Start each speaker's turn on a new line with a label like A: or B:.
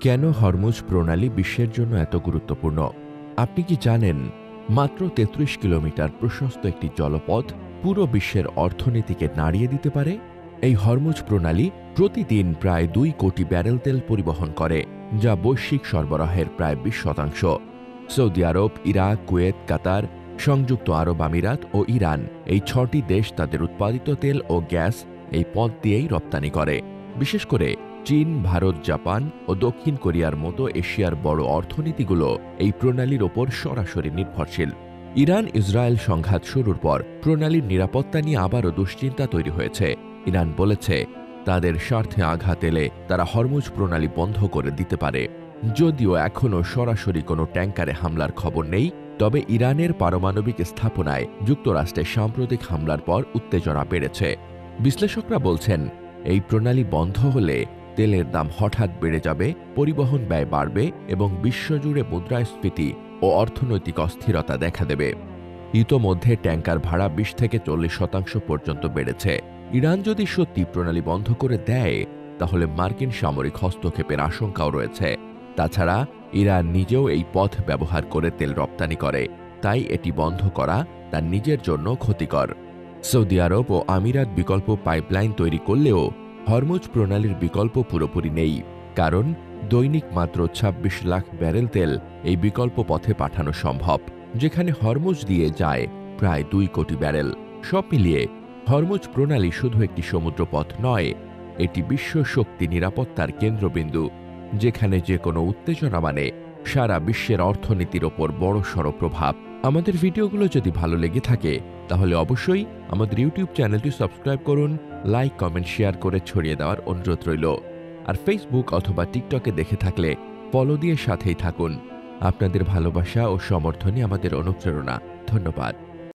A: কেন হরমুজ প্রণালী বিশ্বের জন্য এত গুরুত্বপূর্ণ? আপনি কি জানেন, মাত্র ৩৩ কিলোমিটার প্রশস্ত একটি জলপথ পুরো বিশ্বের অর্থনীতিকে নাড়িয়ে দিতে পারে? এই হরমুজ প্রণালী প্রতিদিন প্রায় ২ কোটি ব্যারেল তেল পরিবহন করে, যা বৈশ্বিক সরবরাহের প্রায় ২০%। সৌদি আরব, ইরাক, কুয়েত, কাতার, সংযুক্ত আরব আমিরাত ও ইরান, এই ৬টি দেশ তাদের উৎপাদিত তেল ও গ্যাস এই পথ দিয়েই রপ্তানি করে। বিশেষ করে চীন, ভারত, জাপান ও দক্ষিণ কোরিয়ার মতো এশিয়ার বড় অর্থনীতিগুলো এই প্রণালীর ওপর সরাসরি নির্ভরশীল। ইরান ইসরায়েল সংঘাত শুরুর পর প্রণালীর নিরাপত্তা নিয়ে আবারও দুশ্চিন্তা তৈরি হয়েছে। ইরান বলেছে, তাদের স্বার্থে আঘাত এলে তারা হরমুজ প্রণালী বন্ধ করে দিতে পারে। যদিও এখনও সরাসরি কোনো ট্যাঙ্কারে হামলার খবর নেই, তবে ইরানের পারমাণবিক স্থাপনায় যুক্তরাষ্ট্রের সাম্প্রতিক হামলার পর উত্তেজনা বেড়েছে। বিশ্লেষকরা বলছেন, এই প্রণালী বন্ধ হলে তেলের দাম হঠাৎ বেড়ে যাবে, পরিবহন ব্যয় বাড়বে এবং বিশ্বজুড়ে মুদ্রাস্ফীতি ও অর্থনৈতিক অস্থিরতা দেখা দেবে। ইতোমধ্যে ট্যাঙ্কার ভাড়া ২০ থেকে ৪০% পর্যন্ত বেড়েছে। ইরান যদি সত্যি প্রণালী বন্ধ করে দেয়, তাহলে মার্কিন সামরিক হস্তক্ষেপের আশঙ্কাও রয়েছে। তাছাড়া ইরান নিজেও এই পথ ব্যবহার করে তেল রপ্তানি করে, তাই এটি বন্ধ করা তার নিজের জন্য ক্ষতিকর। সৌদি আরব ও আমিরাত বিকল্প পাইপলাইন তৈরি করলেও হরমুজ প্রণালীর বিকল্প পুরোপুরি নেই, কারণ দৈনিক মাত্র ২৬ লাখ ব্যারেল তেল এই বিকল্প পথে পাঠানো সম্ভব, যেখানে হরমুজ দিয়ে যায় প্রায় ২ কোটি ব্যারেল। সব মিলিয়ে হরমুজ প্রণালী শুধু একটি সমুদ্রপথ নয়, এটি বিশ্ব শক্তি নিরাপত্তার কেন্দ্রবিন্দু, যেখানে যে কোনো উত্তেজনা মানে সারা বিশ্বের অর্থনীতির ওপর বড়সড় প্রভাব। আমাদের ভিডিওগুলো যদি ভালো লেগে থাকে, তাহলে অবশ্যই আমাদের ইউটিউব চ্যানেলটি সাবস্ক্রাইব করুন, লাইক, কমেন্ট, শেয়ার করে ছড়িয়ে দেওয়ার অনুরোধ রইল। আর ফেসবুক অথবা টিকটকে দেখে থাকলে ফলো দিয়ে সাথেই থাকুন। আপনাদের ভালোবাসা ও সমর্থনই আমাদের অনুপ্রেরণা। ধন্যবাদ।